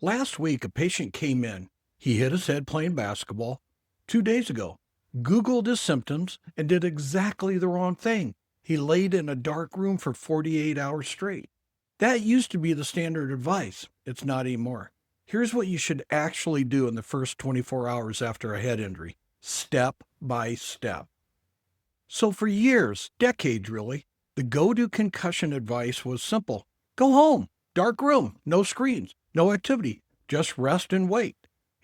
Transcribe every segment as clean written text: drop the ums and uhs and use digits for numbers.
Last week, a patient came in. He hit his head playing basketball 2 days ago, Googled his symptoms, and did exactly the wrong thing. He laid in a dark room for 48 hours straight. That used to be the standard advice. It's not anymore. Here's what you should actually do in the first 24 hours after a head injury, step by step. So, for years, decades really, the go to concussion advice was simple: go home, dark room, no screens, no activity, just rest and wait.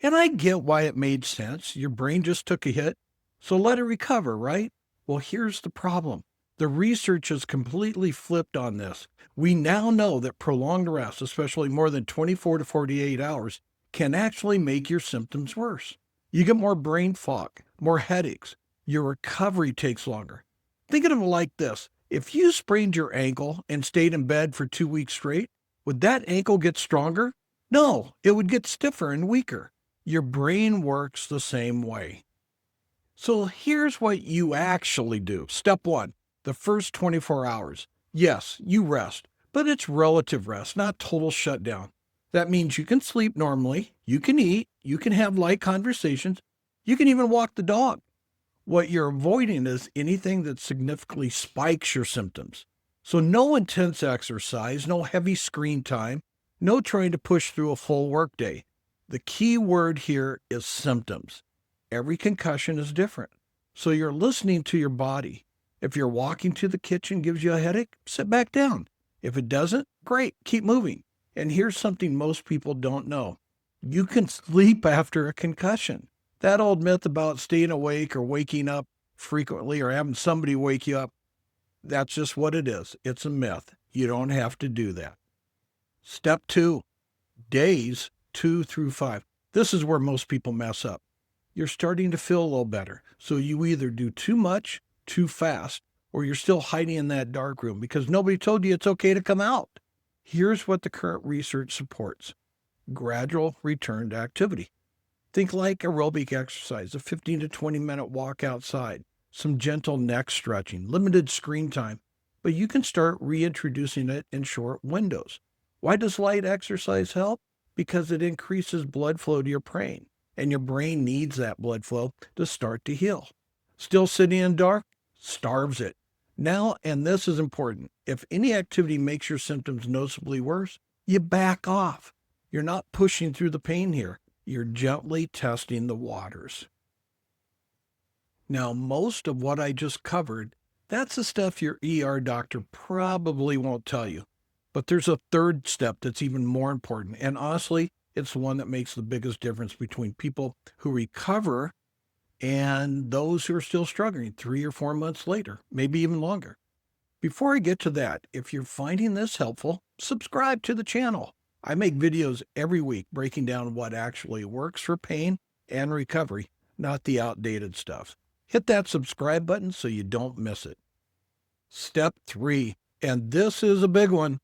And I get why it made sense. Your brain just took a hit, so let it recover, right? Well, here's the problem: the research has completely flipped on this. We now know that prolonged rest, especially more than 24 to 48 hours, can actually make your symptoms worse. You get more brain fog, more headaches, your recovery takes longer. Think of it like this: if you sprained your ankle and stayed in bed for 2 weeks straight, would that ankle get stronger? No, it would get stiffer and weaker. Your brain works the same way. So here's what you actually do. Step one, the first 24 hours. Yes, you rest, but it's relative rest, not total shutdown. That means you can sleep normally, you can eat, you can have light conversations, you can even walk the dog. What you're avoiding is anything that significantly spikes your symptoms. So, no intense exercise, no heavy screen time, no trying to push through a full workday. The key word here is symptoms. Every concussion is different. So, you're listening to your body. If you're walking to the kitchen gives you a headache, sit back down. If it doesn't, great, keep moving. And here's something most people don't know: you can sleep after a concussion. That old myth about staying awake or waking up frequently or having somebody wake you up, that's just what it is. It's a myth. You don't have to do that. Step two, days 2 through 5. This is where most people mess up. You're starting to feel a little better. So you either do too much, too fast, or you're still hiding in that dark room because nobody told you it's okay to come out. Here's what the current research supports: gradual return to activity. Think like aerobic exercise, a 15 to 20-minute walk outside, some gentle neck stretching, limited screen time, but you can start reintroducing it in short windows. Why does light exercise help? Because it increases blood flow to your brain, and your brain needs that blood flow to start to heal. Still sitting in dark? Starves it. Now, and this is important, if any activity makes your symptoms noticeably worse, you back off. You're not pushing through the pain here. You're gently testing the waters. Now, most of what I just covered, that's the stuff your ER doctor probably won't tell you. But there's a third step that's even more important. And honestly, it's the one that makes the biggest difference between people who recover and those who are still struggling 3 or 4 months later, maybe even longer. Before I get to that, if you're finding this helpful, subscribe to the channel. I make videos every week breaking down what actually works for pain and recovery, not the outdated stuff. Hit that subscribe button so you don't miss it. Step 3, and this is a big one: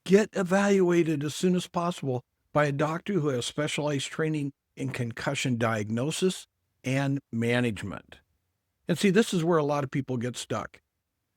get evaluated as soon as possible by a doctor who has specialized training in concussion diagnosis and management. And see, this is where a lot of people get stuck.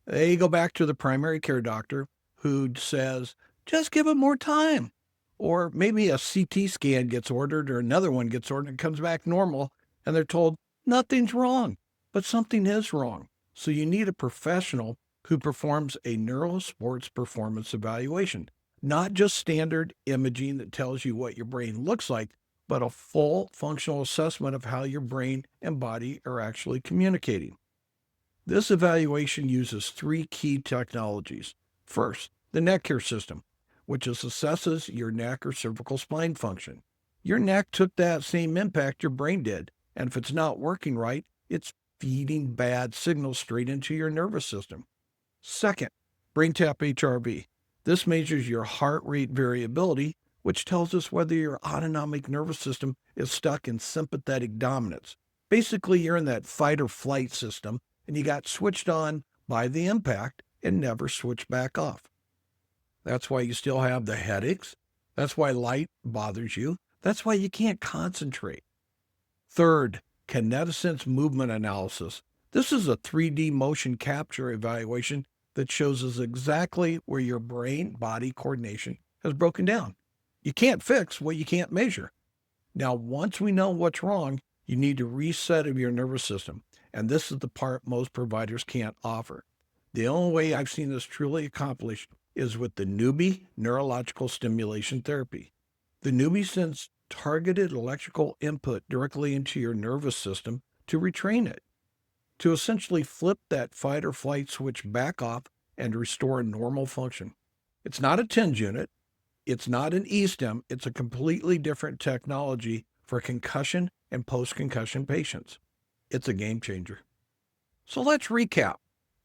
They go back to the primary care doctor who says, just give it more time. Or maybe a CT scan gets ordered or another one gets ordered and comes back normal, and they're told nothing's wrong, but something is wrong. So you need a professional who performs a neurosports performance evaluation, not just standard imaging that tells you what your brain looks like, but a full functional assessment of how your brain and body are actually communicating. This evaluation uses 3 key technologies. First, the neck care system, which assesses your neck or cervical spine function. Your neck took that same impact your brain did, and if it's not working right, it's feeding bad signals straight into your nervous system. Second, BrainTap HRV. This measures your heart rate variability, which tells us whether your autonomic nervous system is stuck in sympathetic dominance. Basically, you're in that fight or flight system, and you got switched on by the impact and never switched back off. That's why you still have the headaches. That's why light bothers you. That's why you can't concentrate. Third, kinetisense movement analysis. This is a 3D motion capture evaluation that shows us exactly where your brain-body coordination has broken down. You can't fix what you can't measure. Now, once we know what's wrong, you need a reset of your nervous system. And this is the part most providers can't offer. The only way I've seen this truly accomplished is with the newbie neurological stimulation therapy. The newbie sends targeted electrical input directly into your nervous system to retrain it, to essentially flip that fight or flight switch back off and restore normal function. It's not a TENS unit. It's not an E-stim. It's a completely different technology for concussion and post-concussion patients. It's a game changer. So let's recap,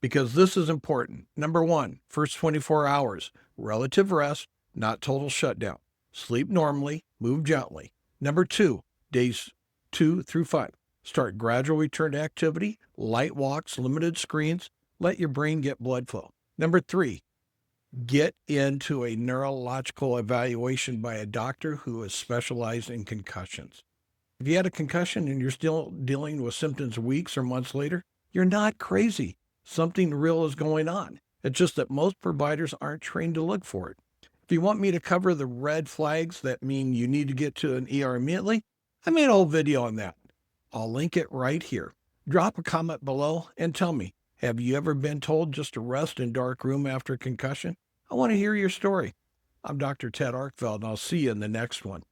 because this is important. Number one, first 24 hours, relative rest, not total shutdown. Sleep normally, move gently. Number two, days 2 through 5. Start gradual return to activity, light walks, limited screens, let your brain get blood flow. Number 3, get into a neurological evaluation by a doctor who is specialized in concussions. If you had a concussion and you're still dealing with symptoms weeks or months later, you're not crazy. Something real is going on. It's just that most providers aren't trained to look for it. If you want me to cover the red flags that mean you need to get to an ER immediately, I made a whole video on that. I'll link it right here. Drop a comment below and tell me, have you ever been told just to rest in a dark room after a concussion? I want to hear your story. I'm Dr. Ted Arkfeld, and I'll see you in the next one.